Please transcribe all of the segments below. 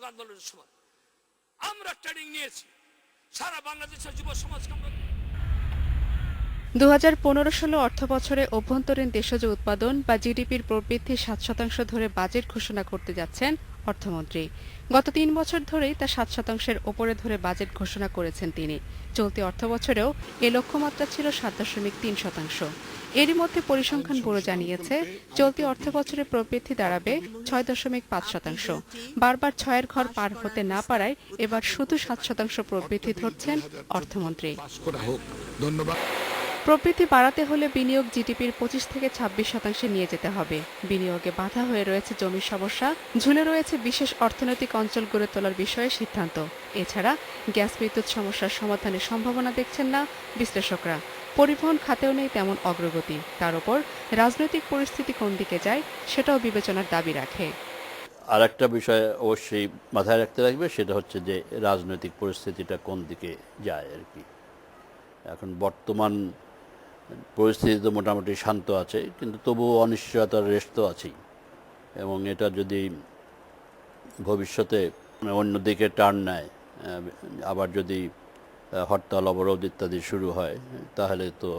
আন্দোলনের সময় আমরা ট্রেনিং নিয়েছি সারা বাংলাদেশের যুব সমাজকে। 2015-16 অর্থবছরে অভ্যন্তরীণ দেশজ উৎপাদন বা জিডিপির প্রবৃদ্ধি 7% ধরে বাজেট ঘোষণা করতে যাচ্ছেন অর্থমন্ত্রী। গত 3 বছর ধরেই তা 7%-এর ওপরে ধরে বাজেট ঘোষণা করেছেন তিনি। চলতি অর্থবছরেও এ লক্ষ্যমাত্রা ছিল 7.3%। এরই মধ্যে পরিসংখ্যান ব্যুরো জানিয়েছে চলতি অর্থবছরে প্রবৃদ্ধি দাঁড়াবে 6.5%। বারবার 6-এর ঘর পার হতে না পারায় এবার শুধু 7% প্রবৃদ্ধি ধরছেন অর্থমন্ত্রী। প্রবৃদ্ধি বাড়াতে হলে বিনিয়োগ জিডিপির 25 থেকে 26% নিয়ে যেতে হবে। বিনিয়োগে বাধা হয়ে রয়েছে জমির সমস্যা, ঝুলে রয়েছে বিশেষ অর্থনৈতিক অঞ্চল গড়ে তোলার বিষয়ে সিদ্ধান্ত। এছাড়া গ্যাস বিদ্যুৎ সমস্যার সমাধানের সম্ভাবনা দেখছেন না বিশ্লেষকরা। পরিবহন খাতেও নেই তেমন অগ্রগতি। তার উপর রাজনৈতিক পরিস্থিতি কোন দিকে যায় সেটাও বিবেচনার দাবি রাখে। আর একটা বিষয় অবশ্যই মাথায় রাখতে লাগবে, সেটা হচ্ছে যে রাজনৈতিক পরিস্থিতিটা কোন দিকে যায় আর কি। এখন বর্তমান পরিস্থিতি তো মোটামুটি শান্ত আছে, কিন্তু তবুও অনিশ্চয়তার রেশ তো আছেই, এবং এটা যদি ভবিষ্যতে অন্যদিকে টার্ন নেয়, আবার যদি হরতাল অবরোধ ইত্যাদি শুরু হয়, তাহলে তো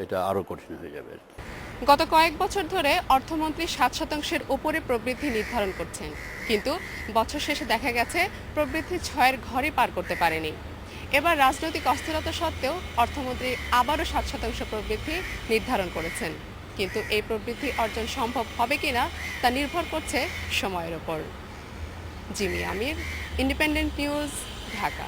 এটা আরও কঠিন হয়ে যাবে আর কি। গত কয়েক বছর ধরে অর্থমন্ত্রী 7%-এর উপরে প্রবৃদ্ধি নির্ধারণ করছেন, কিন্তু বছর শেষে দেখা গেছে প্রবৃদ্ধি 6-এর ঘরই পার করতে পারেনি। এবার রাজনৈতিক অস্থিরতা সত্ত্বেও অর্থমন্ত্রী আবারও 7% প্রবৃদ্ধি নির্ধারণ করেছেন, কিন্তু এই প্রবৃদ্ধি অর্জন সম্ভব হবে কিনা তা নির্ভর করছে সময়ের উপর। জিমি আমির, ইন্ডিপেন্ডেন্ট নিউজ, ঢাকা।